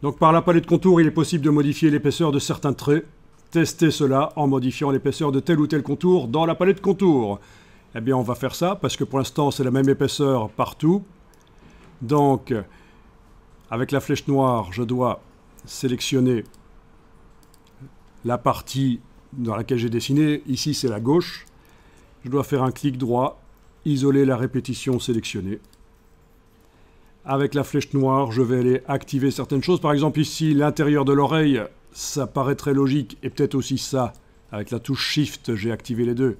Donc par la palette contour, il est possible de modifier l'épaisseur de certains traits. Testez cela en modifiant l'épaisseur de tel ou tel contour dans la palette contour. Eh bien, on va faire ça parce que pour l'instant, c'est la même épaisseur partout. Donc, avec la flèche noire, je dois sélectionner la partie dans laquelle j'ai dessiné. Ici, c'est la gauche. Je dois faire un clic droit, isoler la répétition sélectionnée. Avec la flèche noire, je vais aller activer certaines choses. Par exemple, ici, l'intérieur de l'oreille, ça paraît très logique. Et peut-être aussi ça. Avec la touche Shift, j'ai activé les deux.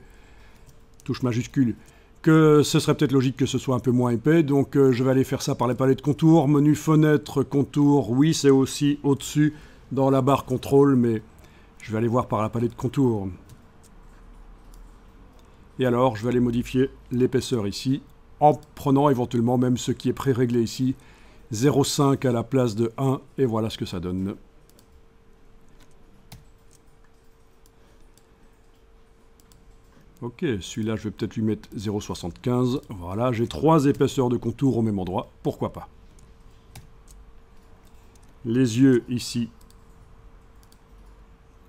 Touche majuscule. Que ce serait peut-être logique que ce soit un peu moins épais. Donc, je vais aller faire ça par les palettes contour. Menu fenêtre, contour. Oui, c'est aussi au-dessus dans la barre contrôle, mais je vais aller voir par la palette contour. Et alors, je vais aller modifier l'épaisseur ici, en prenant éventuellement même ce qui est pré-réglé ici, 0,5 à la place de 1, et voilà ce que ça donne. Ok, celui-là, je vais peut-être lui mettre 0,75. Voilà, j'ai 3 épaisseurs de contour au même endroit, pourquoi pas. Les yeux ici.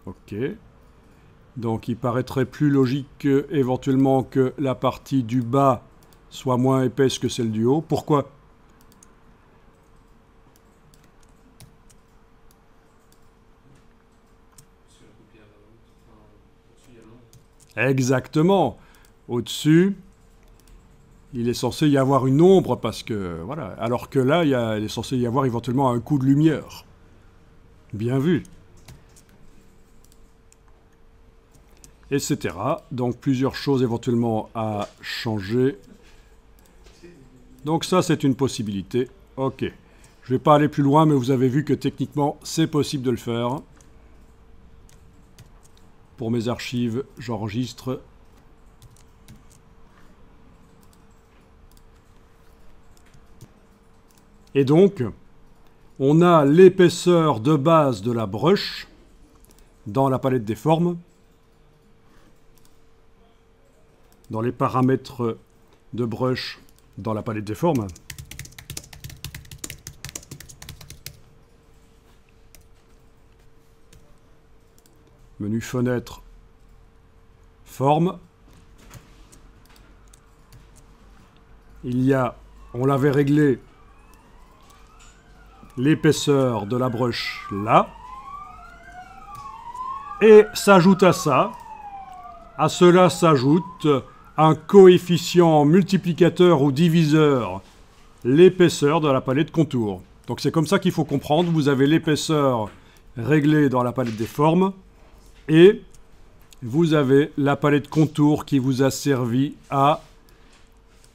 Ok. Donc il paraîtrait plus logique éventuellement que la partie du bas soit moins épaisse que celle du haut. Pourquoi? Exactement. Au-dessus, il est censé y avoir une ombre parce que voilà. Alors que là, il est censé y avoir éventuellement un coup de lumière. Bien vu. Etc. Donc plusieurs choses éventuellement à changer. Donc ça, c'est une possibilité. Ok. Je ne vais pas aller plus loin, mais vous avez vu que techniquement, c'est possible de le faire. Pour mes archives, j'enregistre. Et donc, on a l'épaisseur de base de la brush dans la palette des formes. Dans les paramètres de brush dans la palette des formes. Menu fenêtre, forme. Il y a, on l'avait réglé, l'épaisseur de la brush là. Et s'ajoute à ça, à cela s'ajoute un coefficient multiplicateur ou diviseur, l'épaisseur de la palette contour. Donc c'est comme ça qu'il faut comprendre. Vous avez l'épaisseur réglée dans la palette des formes et vous avez la palette contour qui vous a servi à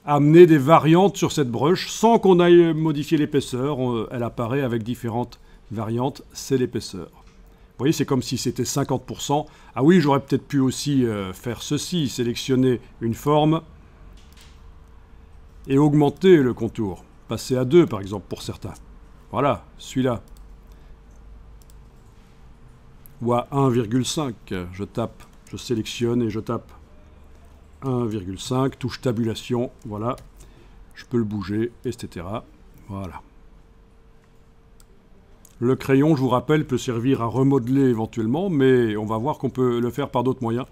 amener des variantes sur cette brush sans qu'on aille modifier l'épaisseur. Elle apparaît avec différentes variantes, c'est l'épaisseur. Vous voyez, c'est comme si c'était 50%. Ah oui, j'aurais peut-être pu aussi faire ceci, sélectionner une forme et augmenter le contour. Passer à 2, par exemple, pour certains. Voilà, celui-là. Ou à 1,5. Je tape, je sélectionne et je tape 1,5. Touche tabulation, voilà. Je peux le bouger, etc. Voilà. Le crayon, je vous rappelle, peut servir à remodeler éventuellement, mais on va voir qu'on peut le faire par d'autres moyens.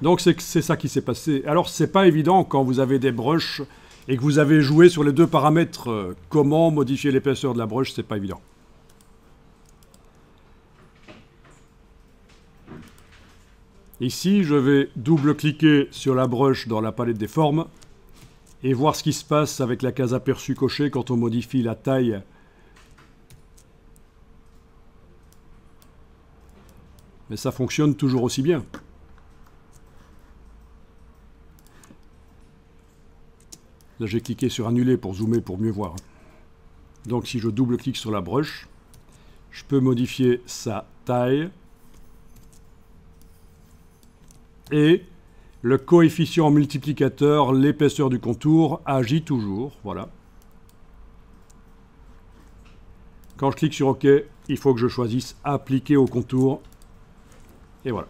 Donc c'est ça qui s'est passé. Alors c'est pas évident quand vous avez des brushes et que vous avez joué sur les deux paramètres. Comment modifier l'épaisseur de la brush, c'est pas évident. Ici, je vais double-cliquer sur la brush dans la palette des formes. Et voir ce qui se passe avec la case aperçu cochée quand on modifie la taille. Mais ça fonctionne toujours aussi bien. Là, j'ai cliqué sur annuler pour zoomer pour mieux voir. Donc si je double-clique sur la brush, je peux modifier sa taille. Et le coefficient multiplicateur, l'épaisseur du contour, agit toujours. Voilà. Quand je clique sur OK, il faut que je choisisse appliquer au contour. Et voilà.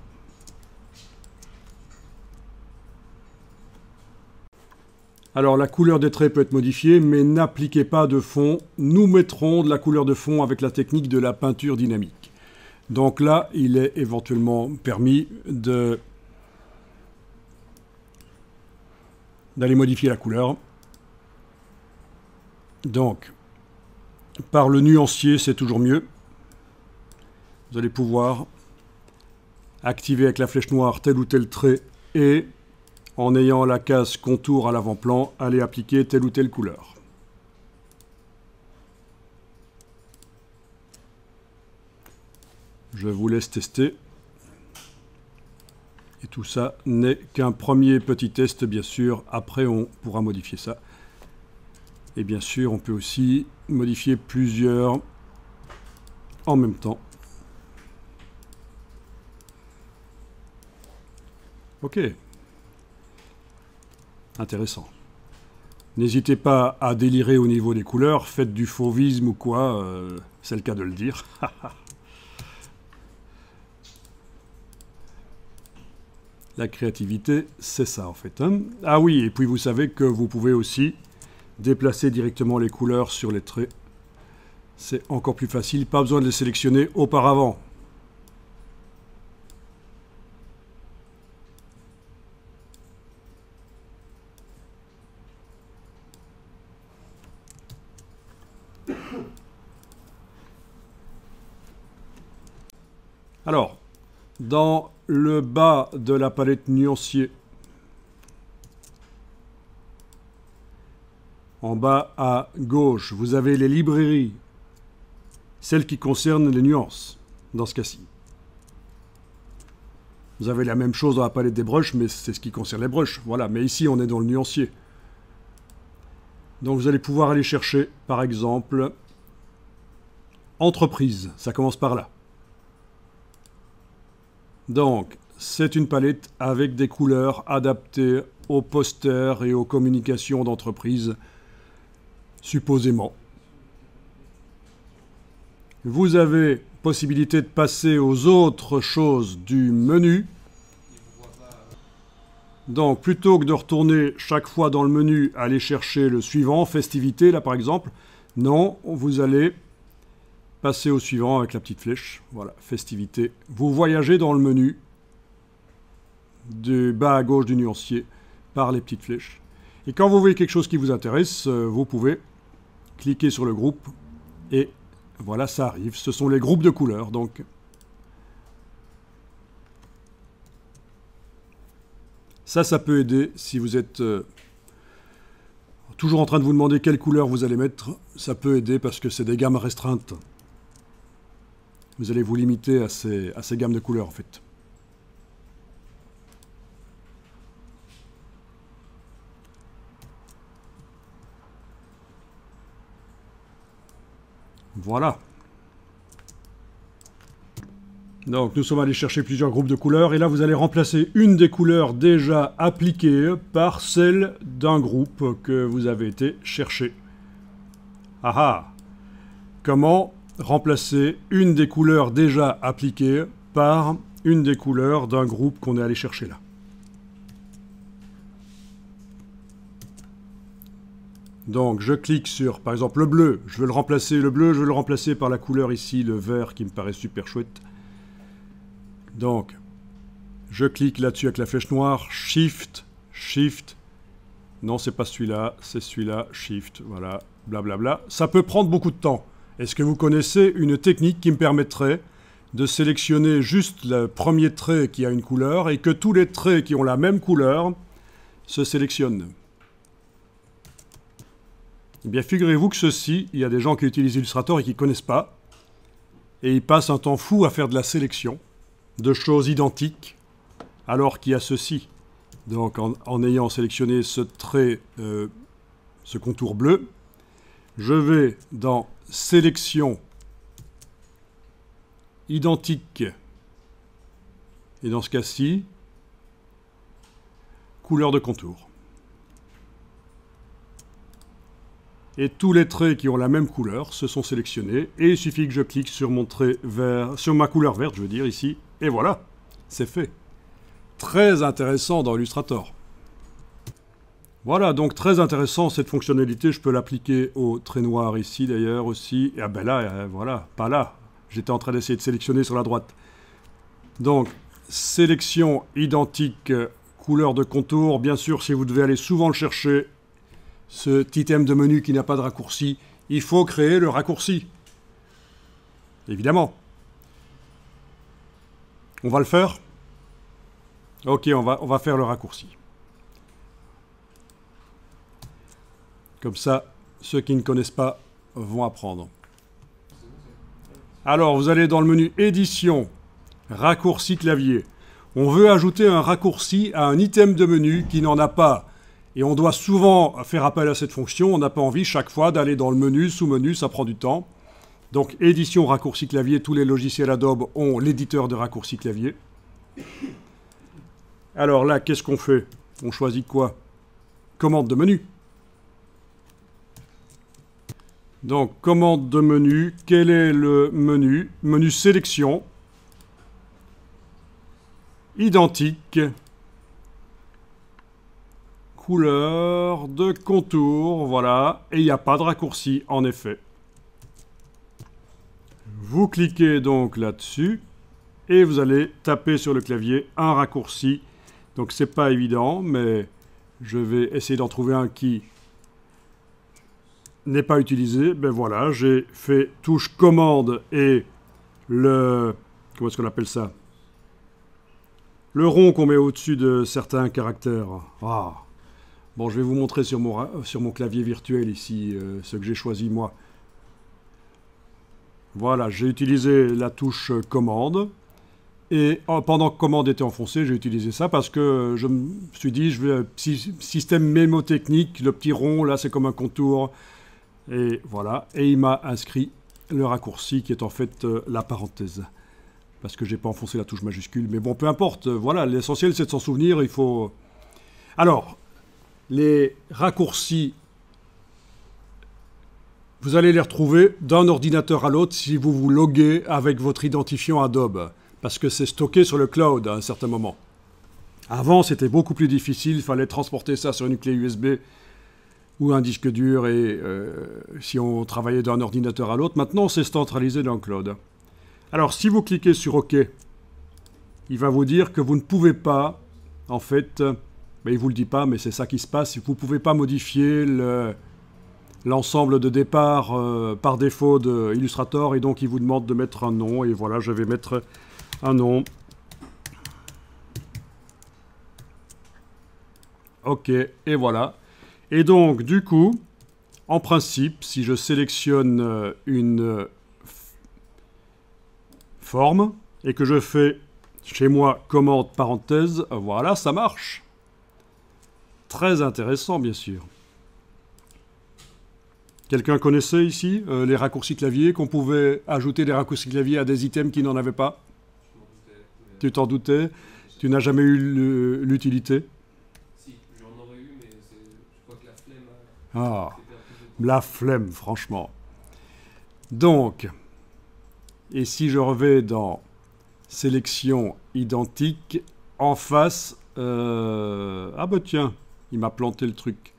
Alors la couleur des traits peut être modifiée, mais n'appliquez pas de fond. Nous mettrons de la couleur de fond avec la technique de la peinture dynamique. Donc là, il est éventuellement permis d'aller modifier la couleur. Donc, par le nuancier, c'est toujours mieux. Vous allez pouvoir activer avec la flèche noire tel ou tel trait et, en ayant la case contour à l'avant-plan, aller appliquer telle ou telle couleur. Je vous laisse tester. Et tout ça n'est qu'un premier petit test, bien sûr. Après, on pourra modifier ça. Et bien sûr, on peut aussi modifier plusieurs en même temps. Ok. Intéressant. N'hésitez pas à délirer au niveau des couleurs. Faites du fauvisme ou quoi. C'est le cas de le dire. La créativité, c'est ça en fait. Hein. Ah oui, et puis vous savez que vous pouvez aussi déplacer directement les couleurs sur les traits. C'est encore plus facile, pas besoin de les sélectionner auparavant. Alors, dans le bas de la palette nuancier, en bas à gauche, vous avez les librairies, celles qui concernent les nuances, dans ce cas-ci. Vous avez la même chose dans la palette des brushes, mais c'est ce qui concerne les brushes. Voilà, mais ici, on est dans le nuancier. Donc vous allez pouvoir aller chercher, par exemple, entreprise. Ça commence par là. Donc, c'est une palette avec des couleurs adaptées aux posters et aux communications d'entreprise, supposément. Vous avez possibilité de passer aux autres choses du menu. Donc, plutôt que de retourner chaque fois dans le menu, aller chercher le suivant, festivité, là par exemple, non, vous allez passer au suivant avec la petite flèche. Voilà, festivité. Vous voyagez dans le menu, du bas à gauche du nuancier, par les petites flèches. Et quand vous voyez quelque chose qui vous intéresse, vous pouvez cliquer sur le groupe et voilà, ça arrive. Ce sont les groupes de couleurs, donc. Ça peut aider si vous êtes toujours en train de vous demander quelle couleur vous allez mettre. Ça peut aider parce que c'est des gammes restreintes. Vous allez vous limiter à ces gammes de couleurs, en fait. Voilà. Donc nous sommes allés chercher plusieurs groupes de couleurs et là vous allez remplacer une des couleurs déjà appliquées par celle d'un groupe que vous avez été chercher. Ah ah! Comment remplacer une des couleurs déjà appliquées par une des couleurs d'un groupe qu'on est allé chercher là? Donc je clique sur, par exemple, le bleu. Je veux le remplacer, le bleu, je veux le remplacer par la couleur ici, le vert, qui me paraît super chouette. Donc, je clique là-dessus avec la flèche noire, Shift, Shift. Non, c'est pas celui-là, c'est celui-là, Shift, voilà, blablabla. Ça peut prendre beaucoup de temps. Est-ce que vous connaissez une technique qui me permettrait de sélectionner juste le premier trait qui a une couleur et que tous les traits qui ont la même couleur se sélectionnent? Eh bien, figurez-vous que ceci, il y a des gens qui utilisent Illustrator et qui ne connaissent pas. Et ils passent un temps fou à faire de la sélection de choses identiques, alors qu'il y a ceci. Donc, en ayant sélectionné ce trait, ce contour bleu, je vais dans Sélection, Identique, et dans ce cas-ci, Couleur de contour. Et tous les traits qui ont la même couleur se sont sélectionnés. Et il suffit que je clique sur mon trait vert, sur ma couleur verte, je veux dire ici. Et voilà, c'est fait. Très intéressant dans Illustrator. Voilà, donc très intéressant cette fonctionnalité. Je peux l'appliquer au trait noir ici d'ailleurs aussi. Et ah ben là, voilà, pas là. J'étais en train d'essayer de sélectionner sur la droite. Donc, sélection identique, couleur de contour. Bien sûr, si vous devez aller souvent le chercher, ce petit item de menu qui n'a pas de raccourci, il faut créer le raccourci. Évidemment. On va le faire? Ok, on va faire le raccourci. Comme ça, ceux qui ne connaissent pas vont apprendre. Alors, vous allez dans le menu Édition, Raccourci clavier. On veut ajouter un raccourci à un item de menu qui n'en a pas. Et on doit souvent faire appel à cette fonction. On n'a pas envie chaque fois d'aller dans le menu, sous-menu, ça prend du temps. Donc, Édition, Raccourci clavier, tous les logiciels Adobe ont l'éditeur de raccourci clavier. Alors là, qu'est-ce qu'on fait? On choisit quoi? Commande de menu. Donc, commande de menu. Quel est le menu? Menu sélection. Identique. Couleur de contour. Voilà. Et il n'y a pas de raccourci, en effet. Vous cliquez donc là-dessus. Et vous allez taper sur le clavier un raccourci. Donc, c'est pas évident, mais je vais essayer d'en trouver un qui n'est pas utilisé. Ben voilà, j'ai fait touche commande et le... Comment est-ce qu'on appelle ça? Le rond qu'on met au-dessus de certains caractères. Ah. Bon, je vais vous montrer sur mon clavier virtuel ici, ce que j'ai choisi moi. Voilà, j'ai utilisé la touche commande. Et pendant que commande était enfoncée, j'ai utilisé ça parce que je me suis dit, je veux système mémotechnique, le petit rond, là c'est comme un contour. Et voilà, et il m'a inscrit le raccourci qui est en fait la parenthèse. Parce que j'ai pas enfoncé la touche majuscule. Mais bon, peu importe, voilà, l'essentiel c'est de s'en souvenir, il faut... Alors, les raccourcis, vous allez les retrouver d'un ordinateur à l'autre si vous vous loguez avec votre identifiant Adobe. Parce que c'est stocké sur le cloud à un certain moment. Avant, c'était beaucoup plus difficile, il fallait transporter ça sur une clé USB ou un disque dur, et si on travaillait d'un ordinateur à l'autre. Maintenant, c'est centralisé dans le cloud. Alors, si vous cliquez sur OK, il va vous dire que vous ne pouvez pas, en fait, mais il ne vous le dit pas, mais c'est ça qui se passe, vous ne pouvez pas modifier l'ensemble de départ par défaut de Illustrator, et donc il vous demande de mettre un nom, et voilà, je vais mettre un nom. OK, et voilà. Et donc, du coup, en principe, si je sélectionne une forme et que je fais chez moi commande parenthèse, voilà, ça marche. Très intéressant, bien sûr. Quelqu'un connaissait ici les raccourcis clavier, qu'on pouvait ajouter des raccourcis clavier à des items qui n'en avaient pas? Tu t'en doutais? Tu n'as jamais eu l'utilité? Si, j'en aurais eu, mais je crois que la flemme Ah, la flemme, franchement. Donc, et si je revais dans sélection identique, en face... ah bah tiens, il m'a planté le truc.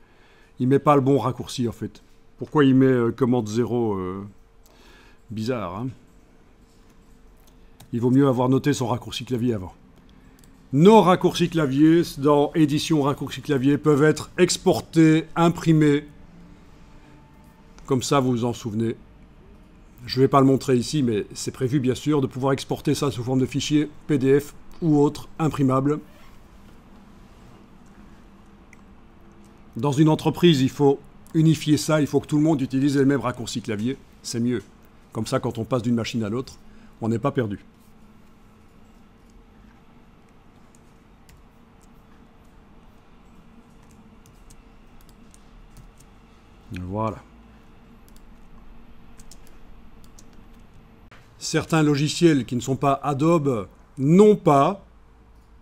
Il met pas le bon raccourci, en fait. Pourquoi il met commande 0 bizarre, hein? Il vaut mieux avoir noté son raccourci clavier avant. Nos raccourcis clavier, dans édition raccourci clavier, peuvent être exportés, imprimés. Comme ça, vous vous en souvenez. Je ne vais pas le montrer ici, mais c'est prévu, bien sûr, de pouvoir exporter ça sous forme de fichier PDF ou autre, imprimable. Dans une entreprise, il faut unifier ça, il faut que tout le monde utilise les mêmes raccourcis clavier. C'est mieux. Comme ça, quand on passe d'une machine à l'autre, on n'est pas perdu. Voilà. Certains logiciels qui ne sont pas Adobe n'ont pas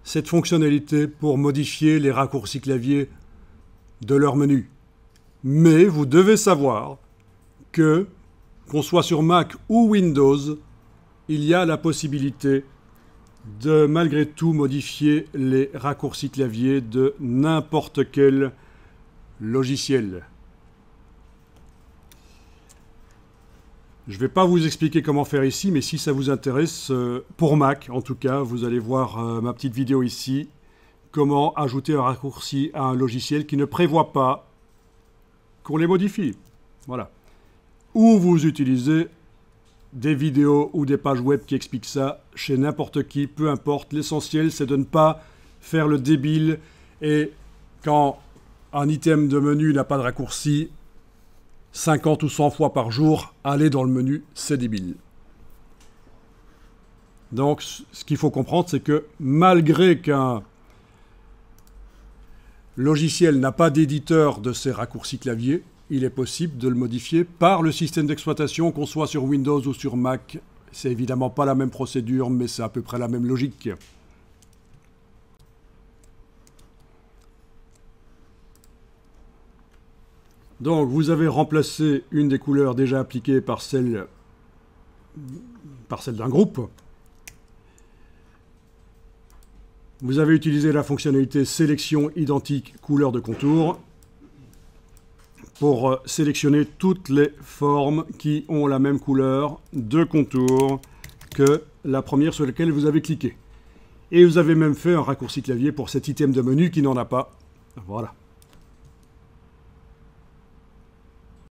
cette fonctionnalité pour modifier les raccourcis clavier de leur menu. Mais vous devez savoir que, qu'on soit sur Mac ou Windows, il y a la possibilité de malgré tout modifier les raccourcis clavier de n'importe quel logiciel. Je ne vais pas vous expliquer comment faire ici, mais si ça vous intéresse, pour Mac en tout cas, vous allez voir ma petite vidéo ici, comment ajouter un raccourci à un logiciel qui ne prévoit pas qu'on les modifie. Voilà. Ou vous utilisez des vidéos ou des pages web qui expliquent ça chez n'importe qui, peu importe. L'essentiel, c'est de ne pas faire le débile et quand un item de menu n'a pas de raccourci, 50 ou 100 fois par jour, aller dans le menu, c'est débile. Donc, ce qu'il faut comprendre, c'est que malgré qu'un logiciel n'a pas d'éditeur de ses raccourcis clavier, il est possible de le modifier par le système d'exploitation, qu'on soit sur Windows ou sur Mac. C'est évidemment pas la même procédure, mais c'est à peu près la même logique. Donc, vous avez remplacé une des couleurs déjà appliquées par celle d'un groupe. Vous avez utilisé la fonctionnalité sélection identique couleur de contour pour sélectionner toutes les formes qui ont la même couleur de contour que la première sur laquelle vous avez cliqué. Et vous avez même fait un raccourci clavier pour cet item de menu qui n'en a pas. Voilà.